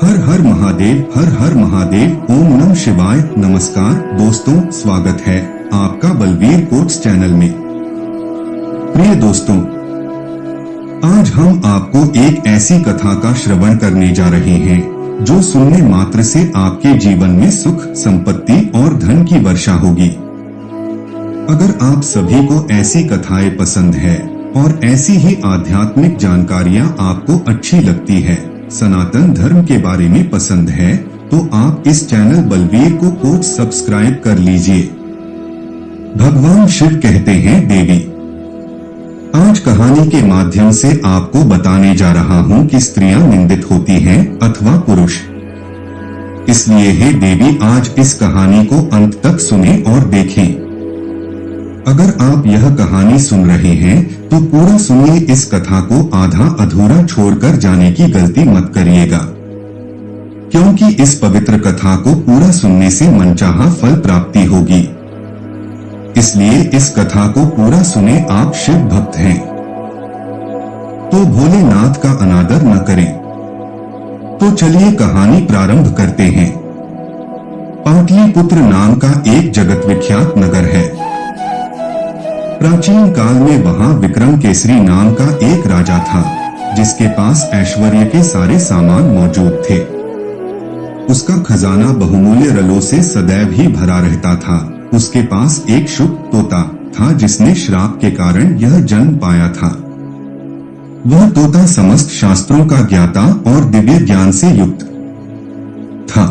हर हर महादेव, हर हर महादेव। ओम नमः शिवाय। नमस्कार दोस्तों, स्वागत है आपका बलवीर कोट्स चैनल में। प्रिय दोस्तों, आज हम आपको एक ऐसी कथा का श्रवण करने जा रहे हैं जो सुनने मात्र से आपके जीवन में सुख, संपत्ति और धन की वर्षा होगी। अगर आप सभी को ऐसी कथाएं पसंद है और ऐसी ही आध्यात्मिक जानकारियां आपको अच्छी लगती है, सनातन धर्म के बारे में पसंद है, तो आप इस चैनल बलवीर को कोट्स सब्सक्राइब कर लीजिए। भगवान शिव कहते हैं देवी। आज कहानी के माध्यम से आपको बताने जा रहा हूं कि स्त्रियां निंदित होती हैं अथवा पुरुष। इसलिए हे देवी, आज इस कहानी को अंत तक सुने और देखें। अगर आप यह कहानी सुन रहे हैं तो पूरा सुनिए। इस कथा को आधा अधूरा छोड़कर जाने की गलती मत करिएगा, क्योंकि इस पवित्र कथा को पूरा सुनने से मनचाहा फल प्राप्ति होगी। इसलिए इस कथा को पूरा सुने। आप शिव भक्त हैं तो भोलेनाथ का अनादर न करें। तो चलिए कहानी प्रारंभ करते हैं। पाटलिपुत्र नाम का एक जगत विख्यात नगर है। प्राचीन काल में वहां विक्रम केसरी नाम का एक राजा था, जिसके पास ऐश्वर्य के सारे सामान मौजूद थे। उसका खजाना बहुमूल्य रलों से सदैव ही भरा रहता था। उसके पास एक शुभ तोता था, जिसने श्राप के कारण यह जन्म पाया था। वह तोता समस्त शास्त्रों का ज्ञाता और दिव्य ज्ञान से युक्त था।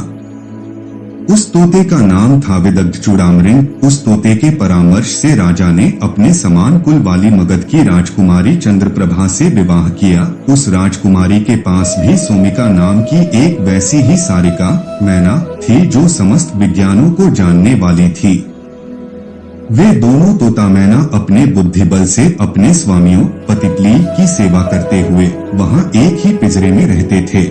उस तोते का नाम था विदग्ध चूड़ामणि। उस तोते के परामर्श से राजा ने अपने समान कुल वाली मगध की राजकुमारी चंद्रप्रभा से विवाह किया। उस राजकुमारी के पास भी सोमिका नाम की एक वैसी ही सारिका मैना थी, जो समस्त विज्ञानों को जानने वाली थी। वे दोनों तोता मैना अपने बुद्धिबल से अपने स्वामियों पतिपली की सेवा करते हुए वहां एक ही पिंजरे में रहते थे।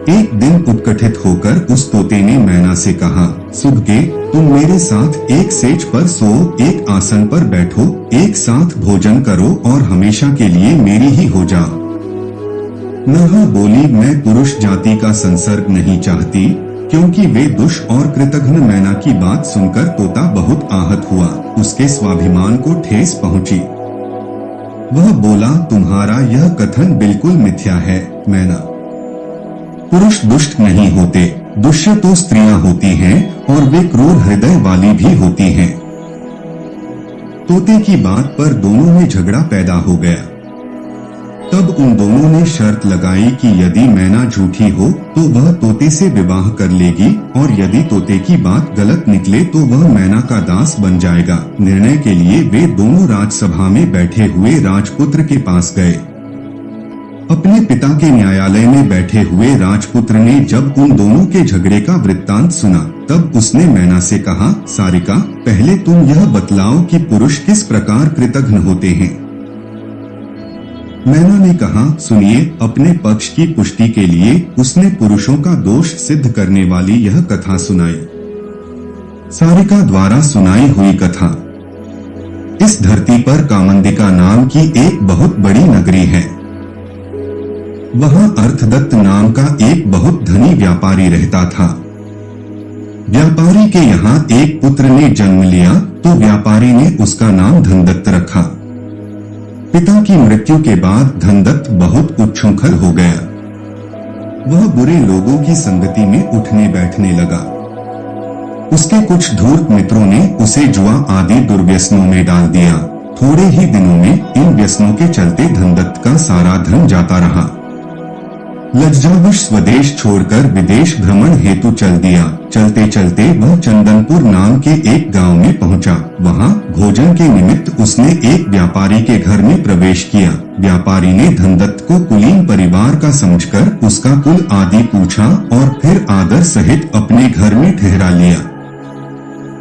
एक दिन उत्कंठित होकर उस तोते ने मैना से कहा, सुबह तुम मेरे साथ एक सेज पर सो, एक आसन पर बैठो, एक साथ भोजन करो और हमेशा के लिए मेरी ही हो जाओ। नहा बोली, मैं पुरुष जाति का संसर्ग नहीं चाहती, क्योंकि वे दुष्ट और कृतघ्न। मैना की बात सुनकर तोता बहुत आहत हुआ। उसके स्वाभिमान को ठेस पहुंची। वह बोला, तुम्हारा यह कथन बिल्कुल मिथ्या है मैना। पुरुष दुष्ट नहीं होते, दुष्ट तो स्त्रियां होती हैं और वे क्रूर हृदय वाली भी होती हैं। तोते की बात पर दोनों में झगड़ा पैदा हो गया। तब उन दोनों ने शर्त लगाई कि यदि मैना झूठी हो तो वह तोते से विवाह कर लेगी, और यदि तोते की बात गलत निकले तो वह मैना का दास बन जाएगा। निर्णय के लिए वे दोनों राजसभा में बैठे हुए राजपुत्र के पास गए। अपने पिता के न्यायालय में बैठे हुए राजपुत्र ने जब उन दोनों के झगड़े का वृत्तांत सुना, तब उसने मैना से कहा, सारिका, पहले तुम यह बतलाओ कि पुरुष किस प्रकार कृतघ्न होते हैं। मैना ने कहा, सुनिए। अपने पक्ष की पुष्टि के लिए उसने पुरुषों का दोष सिद्ध करने वाली यह कथा सुनाई। सारिका द्वारा सुनाई हुई कथा। इस धरती पर कामंदिका नाम की एक बहुत बड़ी नगरी है। वहां अर्थदत्त नाम का एक बहुत धनी व्यापारी रहता था। व्यापारी के यहाँ एक पुत्र ने जन्म लिया तो व्यापारी ने उसका नाम धनदत्त रखा। पिता की मृत्यु के बाद धनदत्त बहुत उच्छृंखल हो गया। वह बुरे लोगों की संगति में उठने बैठने लगा। उसके कुछ धूर्त मित्रों ने उसे जुआ आदि दुर्व्यसनों में डाल दिया। थोड़े ही दिनों में इन व्यसनों के चलते धनदत्त का सारा धन जाता रहा। लज्जावश स्वदेश छोड़कर विदेश भ्रमण हेतु चल दिया। चलते चलते वह चंदनपुर नाम के एक गांव में पहुंचा। वहां भोजन के निमित्त उसने एक व्यापारी के घर में प्रवेश किया। व्यापारी ने धनदत्त को कुलीन परिवार का समझकर उसका कुल आदि पूछा और फिर आदर सहित अपने घर में ठहरा लिया।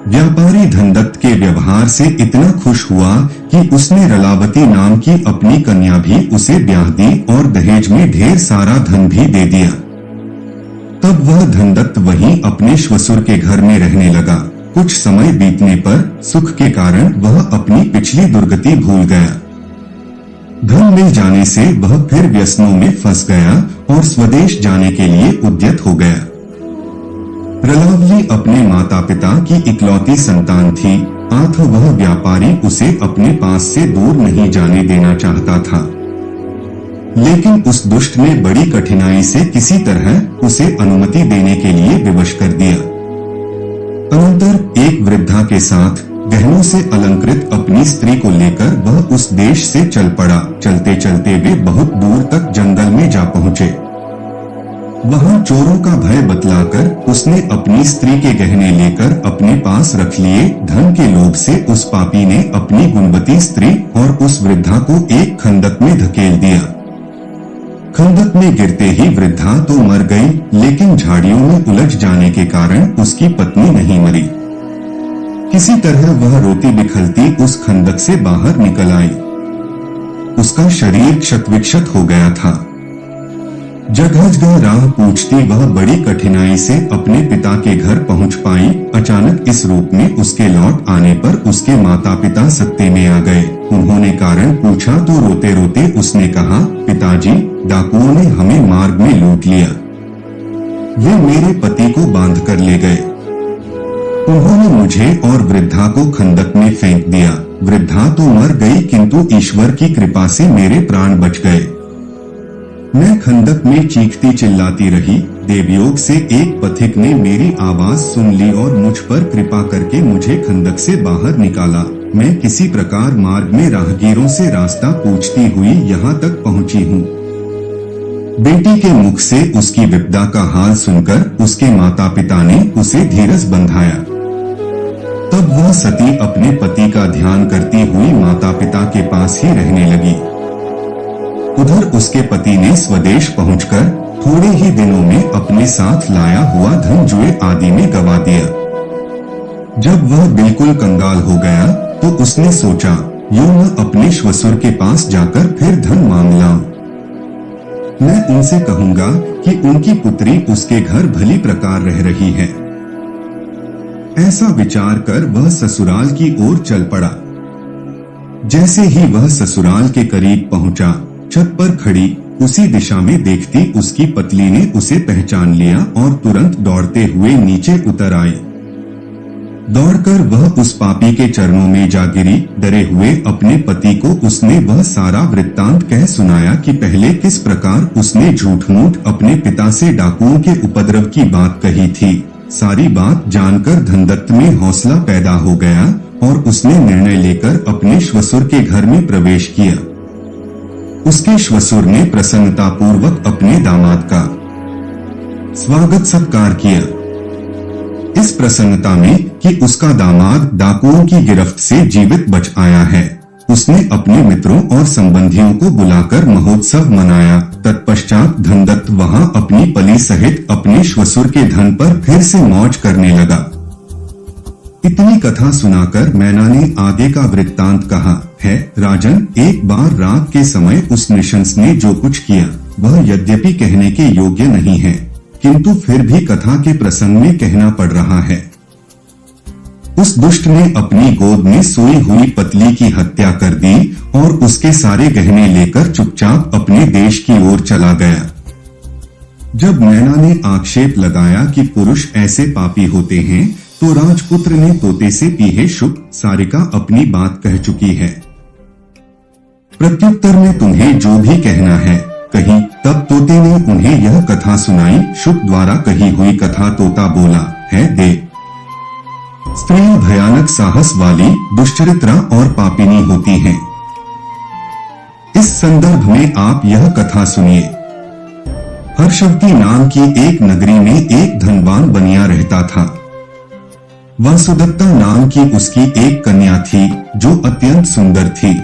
व्यापारी धनदत्त के व्यवहार से इतना खुश हुआ कि उसने रलावती नाम की अपनी कन्या भी उसे ब्याह दी और दहेज में ढेर सारा धन भी दे दिया। तब वह धनदत्त वहीं अपने श्वशुर के घर में रहने लगा। कुछ समय बीतने पर सुख के कारण वह अपनी पिछली दुर्गति भूल गया। धन मिल जाने से वह फिर व्यसनों में फंस गया और स्वदेश जाने के लिए उद्यत हो गया। रलावली अपने माता पिता की इकलौती संतान थी, अतः वह व्यापारी उसे अपने पास से दूर नहीं जाने देना चाहता था। लेकिन उस दुष्ट ने बड़ी कठिनाई से किसी तरह उसे अनुमति देने के लिए विवश कर दिया। अनंतर एक वृद्धा के साथ गहनों से अलंकृत अपनी स्त्री को लेकर वह उस देश से चल पड़ा। चलते चलते वे बहुत दूर तक जंगल में जा पहुंचे। वहां चोरों का भय बतलाकर उसने अपनी स्त्री के गहने लेकर अपने पास रख लिए। धन के लोभ से उस पापी ने अपनी गुणवती स्त्री और उस वृद्धा को एक खंदक में धकेल दिया। खंदक में गिरते ही वृद्धा तो मर गई, लेकिन झाड़ियों में उलझ जाने के कारण उसकी पत्नी नहीं मरी। किसी तरह वह रोती बिखलती उस खंदक से बाहर निकल आई। उसका शरीर क्षत-विक्षत हो गया था। जगह जगह राह पूछती वह बड़ी कठिनाई से अपने पिता के घर पहुंच पाई। अचानक इस रूप में उसके लौट आने पर उसके माता पिता सत्ते में आ गए। उन्होंने कारण पूछा तो रोते रोते उसने कहा, पिताजी, डाकुओं ने हमें मार्ग में लूट लिया। वे मेरे पति को बांध कर ले गए। उन्होंने मुझे और वृद्धा को खंदक में फेंक दिया। वृद्धा तो मर गई, किंतु ईश्वर की कृपा से मेरे प्राण बच गए। मैं खंदक में चीखती चिल्लाती रही। देवयोग से एक पथिक ने मेरी आवाज सुन ली और मुझ पर कृपा करके मुझे खंदक से बाहर निकाला। मैं किसी प्रकार मार्ग में राहगीरों से रास्ता पूछती हुई यहाँ तक पहुँची हूँ। बेटी के मुख से उसकी विपदा का हाल सुनकर उसके माता पिता ने उसे धीरज बंधाया। तब वह सती अपने पति का ध्यान करती हुई माता पिता के पास ही रहने लगी। उधर उसके पति ने स्वदेश पहुंचकर थोड़े ही दिनों में अपने साथ लाया हुआ धन जुए आदि में गवा दिया। जब वह बिल्कुल कंगाल हो गया तो उसने सोचा, यूं मैं अपने श्वशुर के पास जाकर फिर धन मांग लाऊं। मैं उनसे कहूंगा कि उनकी पुत्री उसके घर भली प्रकार रह रही है। ऐसा विचार कर वह ससुराल की ओर चल पड़ा। जैसे ही वह ससुराल के करीब पहुंचा, छत पर खड़ी उसी दिशा में देखती उसकी पत्नी ने उसे पहचान लिया और तुरंत दौड़ते हुए नीचे उतर आई। दौड़कर वह उस पापी के चरणों में जा गिरी। डरे हुए अपने पति को उसने वह सारा वृत्तांत कह सुनाया कि पहले किस प्रकार उसने झूठ मूठ अपने पिता से डाकुओं के उपद्रव की बात कही थी। सारी बात जानकर धनदत्त में हौसला पैदा हो गया और उसने निर्णय लेकर अपने श्वशुर के घर में प्रवेश किया। उसके श्वशुर ने प्रसन्नता पूर्वक अपने दामाद का स्वागत सत्कार किया। इस प्रसन्नता में कि उसका दामाद डाकुओं की गिरफ्त से जीवित बच आया है, उसने अपने मित्रों और संबंधियों को बुलाकर महोत्सव मनाया। तत्पश्चात धनदत्त वहां अपनी पली सहित अपने श्वशुर के धन पर फिर से मौज करने लगा। इतनी कथा सुनाकर मैना ने आगे का वृत्तांत कहा है। राजन, एक बार रात के समय उस नृशंस ने जो कुछ किया वह यद्यपि कहने के योग्य नहीं है, किंतु फिर भी कथा के प्रसंग में कहना पड़ रहा है। उस दुष्ट ने अपनी गोद में सोई हुई पतली की हत्या कर दी और उसके सारे गहने लेकर चुपचाप अपने देश की ओर चला गया। जब मैना ने आक्षेप लगाया कि पुरुष ऐसे पापी होते हैं, तो राजपुत्र ने तोते से पीहे शुक, सारिका अपनी बात कह चुकी है। प्रत्युत्तर में तुम्हें जो भी कहना है कही। तब तोते ने उन्हें यह कथा सुनाई। शुक द्वारा कही हुई कथा तोता बोला है, दे स्त्रियां भयानक साहस वाली, दुश्चरित्रा और पापिनी होती हैं। इस संदर्भ में आप यह कथा सुनिए। हर्षवती नाम की एक नगरी में एक धनवान बनिया रहता था। वासुदत्ता नाम की उसकी एक कन्या थी जो अत्यंत सुंदर थी।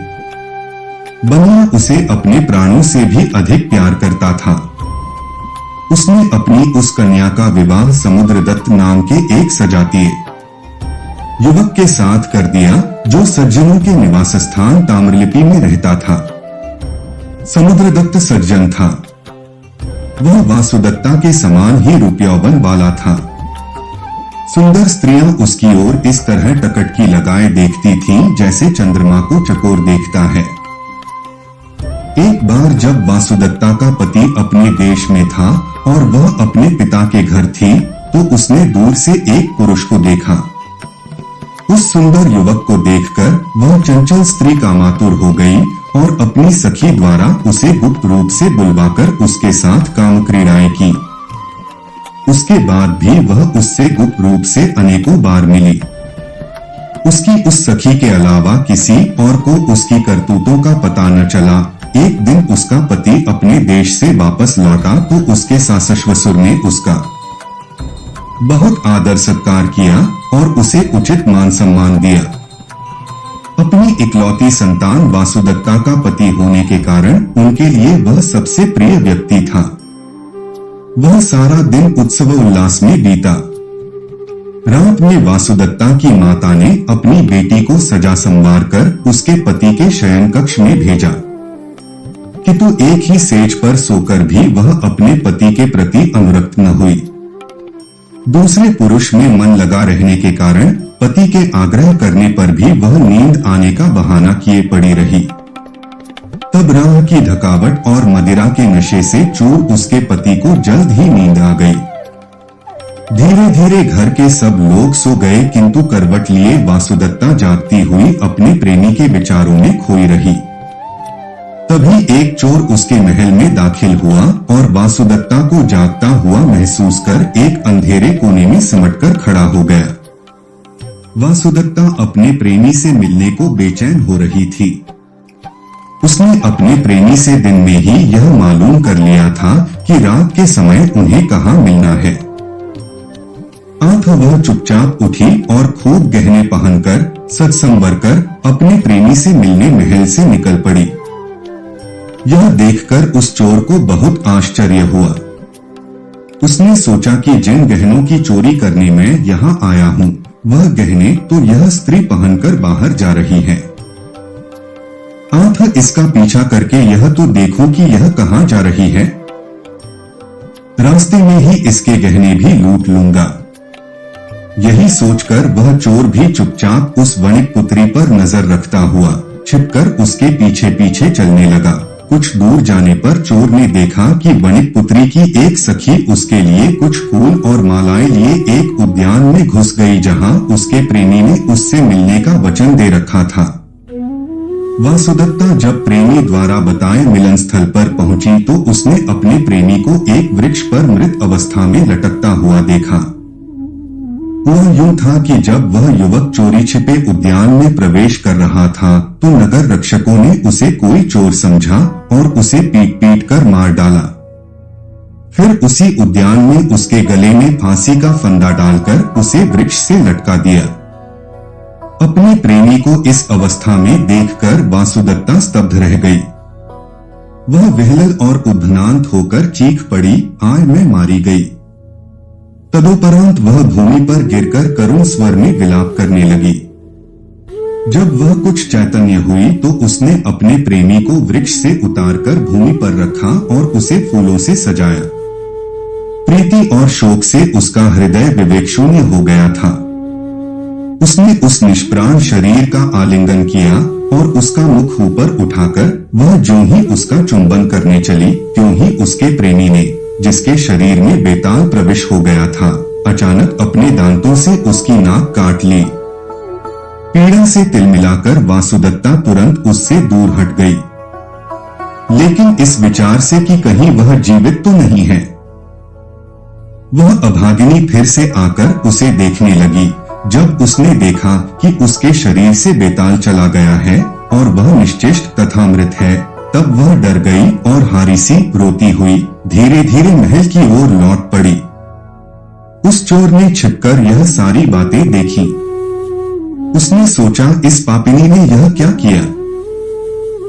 बनिया उसे अपने प्राणों से भी अधिक प्यार करता था। उसने अपनी उस कन्या का विवाह समुद्रदत्त नाम के एक सजातीय युवक के साथ कर दिया, जो सज्जनों के निवास स्थान ताम्रलिपि में रहता था। समुद्रदत्त सज्जन था। वह वासुदत्ता के समान ही रूपयौवन वाला था। सुंदर स्त्रियां उसकी ओर इस तरह टकटकी लगाए देखती थीं जैसे चंद्रमा को चकोर देखता है। और जब वासुदत्ता का पति अपने देश में था और वह अपने पिता के घर थी, तो उसने दूर से एक पुरुष को देखा। उस सुंदर युवक को देखकर वह चंचल स्त्री कामातुर हो गई और अपनी सखी द्वारा उसे गुप्त रूप से बुलवाकर उसके साथ काम क्रीड़ाएं की। उसके बाद भी वह उससे गुप्त रूप से अनेकों बार मिली। उसकी उस सखी के अलावा किसी और को उसकी करतूतों का पता न चला। एक दिन उसका पति अपने देश से वापस लौटा तो उसके सास ससुर ने उसका बहुत आदर सत्कार किया और उसे उचित मान सम्मान दिया। अपनी इकलौती संतान वासुदत्ता का पति होने के कारण उनके लिए वह सबसे प्रिय व्यक्ति था। वह सारा दिन उत्सव उल्लास में बीता। रात में वासुदत्ता की माता ने अपनी बेटी को सजा संवार कर उसके पति के शयन कक्ष में भेजा, किंतु एक ही सेज पर सोकर भी वह अपने पति के प्रति अनुरक्त न हुई। दूसरे पुरुष में मन लगा रहने के कारण पति के आग्रह करने पर भी वह नींद आने का बहाना किए पड़ी रही। तब राह की थकावट और मदिरा के नशे से चूर उसके पति को जल्द ही नींद आ गई। धीरे धीरे घर के सब लोग सो गए, किंतु करवट लिए वासुदत्ता जागती हुई अपने प्रेमी के विचारों में खोई रही। तभी एक चोर उसके महल में दाखिल हुआ और वासुदत्ता को जागता हुआ महसूस कर एक अंधेरे कोने में सिमटकर खड़ा हो गया। वासुदत्ता अपने प्रेमी से मिलने को बेचैन हो रही थी। उसने अपने प्रेमी से दिन में ही यह मालूम कर लिया था कि रात के समय उन्हें कहाँ मिलना है। वह चुपचाप उठी और खूब गहने पहनकर सज संवर कर अपने प्रेमी से मिलने महल से निकल पड़ी। यह देखकर उस चोर को बहुत आश्चर्य हुआ। उसने सोचा कि जिन गहनों की चोरी करने मैं यहाँ आया हूँ, वह गहने तो यह स्त्री पहनकर बाहर जा रही है। इसका पीछा करके यह तो देखो कि यह कहाँ जा रही है। रास्ते में ही इसके गहने भी लूट लूंगा। यही सोचकर वह चोर भी चुपचाप उस वणिक पुत्री पर नजर रखता हुआ छिपकर उसके पीछे पीछे चलने लगा। कुछ दूर जाने पर चोर ने देखा कि वणिक पुत्री की एक सखी उसके लिए कुछ फूल और मालाएं लिए एक उद्यान में घुस गई, जहां उसके प्रेमी ने उससे मिलने का वचन दे रखा था। वासुदत्ता जब प्रेमी द्वारा बताए मिलन स्थल पर पहुंची तो उसने अपने प्रेमी को एक वृक्ष पर मृत अवस्था में लटकता हुआ देखा। वह यूं था कि जब वह युवक चोरी छिपे उद्यान में प्रवेश कर रहा था तो नगर रक्षकों ने उसे कोई चोर समझा और उसे पीट पीट कर मार डाला। फिर उसी उद्यान में उसके गले में फांसी का फंदा डालकर उसे वृक्ष से लटका दिया। अपने प्रेमी को इस अवस्था में देखकर वासुदत्ता स्तब्ध रह गई। वह विह्वल और उद्भ्रांत होकर चीख पड़ी, आय मैं मारी गई। तदुपरांत वह भूमि पर गिरकर करुण स्वर में विलाप करने लगी। जब वह कुछ चैतन्य हुई तो उसने अपने प्रेमी को वृक्ष से उतारकर भूमि पर रखा और उसे फूलों से सजाया। प्रीति और शोक से उसका हृदय विवेक शून्य हो गया था। उसने उस निष्प्राण शरीर का आलिंगन किया और उसका मुख ऊपर उठाकर वह ज्यों ही उसका चुंबन करने चली, त्यों ही उसके प्रेमी ने, जिसके शरीर में बेताल प्रवेश हो गया था, अचानक अपने दांतों से उसकी नाक काट ली। पीड़ा से तिलमिलाकर वासुदत्ता तुरंत उससे दूर हट गई, लेकिन इस विचार से कि कहीं वह जीवित तो नहीं है। वह अभागिनी फिर से आकर उसे देखने लगी। जब उसने देखा कि उसके शरीर से बेताल चला गया है और वह निश्चेष्ट तथा मृत है, तब वह डर गई और हारी सी रोती हुई धीरे धीरे महल की ओर लौट पड़ी। उस चोर ने छिपकर यह सारी बातें देखी। उसने सोचा, इस पापिनी ने यह क्या किया।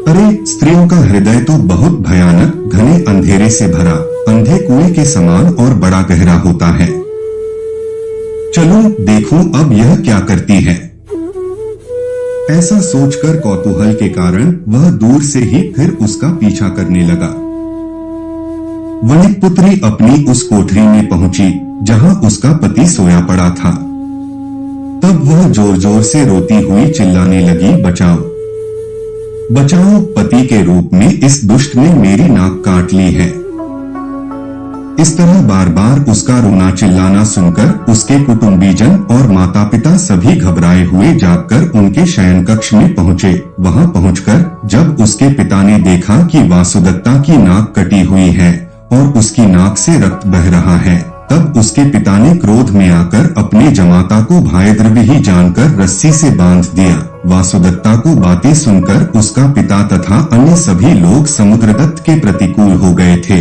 अरे, स्त्रियों का हृदय तो बहुत भयानक, घने अंधेरे से भरा, अंधे कुएं के समान और बड़ा गहरा होता है। चलो देखो अब यह क्या करती है। ऐसा सोचकर कौतूहल के कारण वह दूर से ही फिर उसका पीछा करने लगा। वणिक पुत्री अपनी उस कोठरी में पहुंची जहां उसका पति सोया पड़ा था। तब वह जोर जोर से रोती हुई चिल्लाने लगी, बचाओ। बचाओ, पति के रूप में इस दुष्ट ने मेरी नाक काट ली है। इस तरह बार बार उसका रोना चिल्लाना सुनकर उसके कुटुंबीजन और माता पिता सभी घबराए हुए जाकर उनके शयन कक्ष में पहुँचे। वहां पहुंचकर जब उसके पिता ने देखा कि वासुदत्ता की नाक कटी हुई है और उसकी नाक से रक्त बह रहा है, तब उसके पिता ने क्रोध में आकर अपने जमाता को भाईद्रव्य ही जानकर रस्सी से बांध दिया। वासुदत्ता को बातें सुनकर उसका पिता तथा अन्य सभी लोग समुद्रदत्त के प्रतिकूल हो गए थे।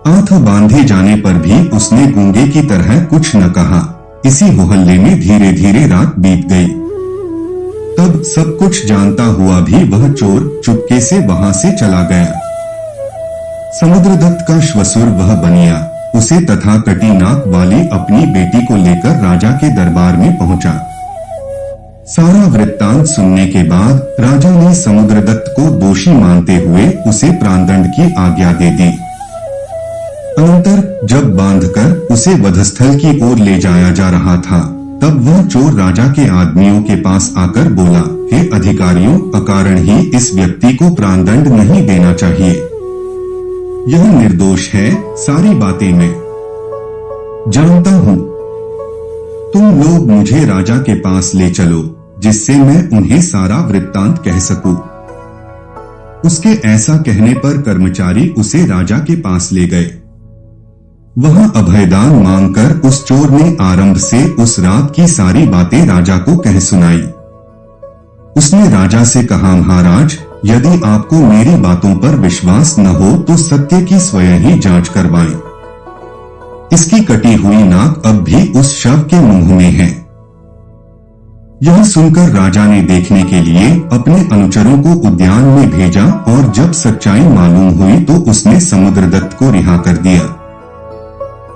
आंख बांधे जाने पर भी उसने गूंगे की तरह कुछ न कहा। इसी मोहल्ले में धीरे धीरे रात बीत गई। तब सब कुछ जानता हुआ भी वह चोर चुपके से वहां से चला गया। समुद्रदत्त का श्वशुर वह बनिया उसे तथा कटी नाक वाली अपनी बेटी को लेकर राजा के दरबार में पहुंचा। सारा वृत्तांत सुनने के बाद राजा ने समुद्रदत्त को दोषी मानते हुए उसे प्राणदंड की आज्ञा दे दी। अनंतर जब बांधकर उसे वधस्थल की ओर ले जाया जा रहा था, तब वह चोर राजा के आदमियों के पास आकर बोला, हे अधिकारियों, अकारण ही इस व्यक्ति को प्राणदंड नहीं देना चाहिए। यह निर्दोष है, सारी बातें मैं जानता हूँ। तुम लोग मुझे राजा के पास ले चलो, जिससे मैं उन्हें सारा वृत्तांत कह सकूं। उसके ऐसा कहने पर कर्मचारी उसे राजा के पास ले गए। वहां अभयदान मांगकर उस चोर ने आरंभ से उस रात की सारी बातें राजा को कह सुनाई। उसने राजा से कहा, महाराज, यदि आपको मेरी बातों पर विश्वास न हो तो सत्य की स्वयं ही जांच करवाएं। इसकी कटी हुई नाक अब भी उस शव के मुंह में है। यह सुनकर राजा ने देखने के लिए अपने अनुचरों को उद्यान में भेजा और जब सच्चाई मालूम हुई तो उसने समुद्रदत्त को रिहा कर दिया।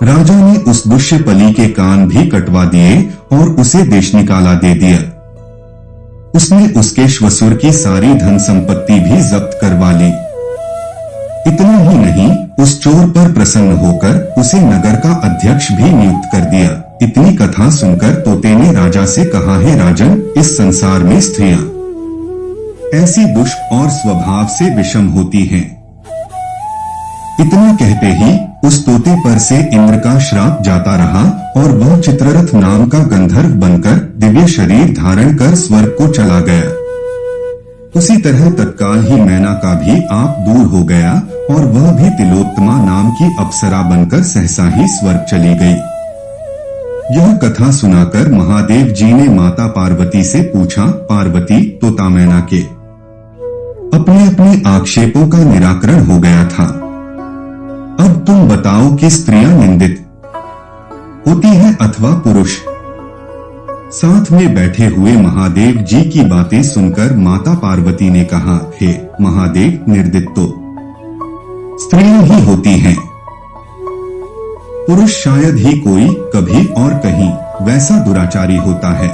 राजा ने उस दुष्यपली के कान भी कटवा दिए और उसे देश निकाला दे दिया। उसने उसके श्वशुर की सारी धन संपत्ति भी जब्त करवा ली। इतना ही नहीं, उस चोर पर प्रसन्न होकर उसे नगर का अध्यक्ष भी नियुक्त कर दिया। इतनी कथा सुनकर तोते ने राजा से कहा, हे राजन, इस संसार में स्त्रियां ऐसी दुष्ट और स्वभाव से विषम होती हैं। इतना कहते ही उस तोते पर से इंद्र का श्राप जाता रहा और वह चित्ररथ नाम का गंधर्व बनकर दिव्य शरीर धारण कर स्वर्ग को चला गया। उसी तरह तत्काल ही मैना का भी आप दूर हो गया और वह भी तिलोत्तमा नाम की अप्सरा बनकर सहसा ही स्वर्ग चली गई। यह कथा सुनाकर महादेव जी ने माता पार्वती से पूछा, पार्वती, तोता मैना के अपने अपने आक्षेपों का निराकरण हो गया था। अब तुम बताओ कि स्त्रियां निंदित होती हैं अथवा पुरुष। साथ में बैठे हुए महादेव जी की बातें सुनकर माता पार्वती ने कहा, हे महादेव, निर्दित तो स्त्रियां ही होती हैं। पुरुष शायद ही कोई कभी और कहीं वैसा दुराचारी होता है,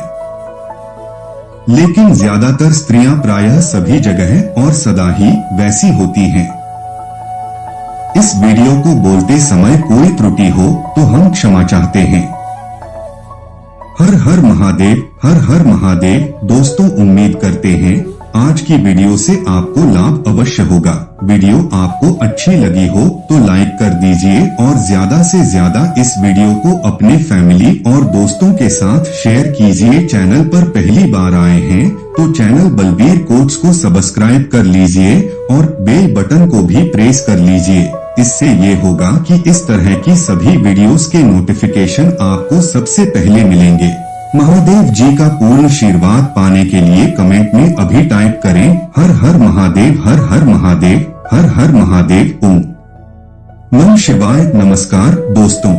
लेकिन ज्यादातर स्त्रियां प्रायः सभी जगह और सदा ही वैसी होती हैं। इस वीडियो को बोलते समय कोई त्रुटि हो तो हम क्षमा चाहते हैं। हर हर महादेव, हर हर महादेव। दोस्तों, उम्मीद करते हैं आज की वीडियो से आपको लाभ अवश्य होगा। वीडियो आपको अच्छी लगी हो तो लाइक कर दीजिए और ज्यादा से ज्यादा इस वीडियो को अपने फैमिली और दोस्तों के साथ शेयर कीजिए। चैनल पर पहली बार आए हैं तो चैनल बलबीर कोट्स को सब्सक्राइब कर लीजिए और बेल बटन को भी प्रेस कर लीजिए। इससे ये होगा कि इस तरह की सभी वीडियोस के नोटिफिकेशन आपको सबसे पहले मिलेंगे। महादेव जी का पूर्ण आशीर्वाद पाने के लिए कमेंट में अभी टाइप करें, हर हर महादेव, हर हर महादेव, हर हर महादेव। ओम नमः शिवाय। नमस्कार दोस्तों।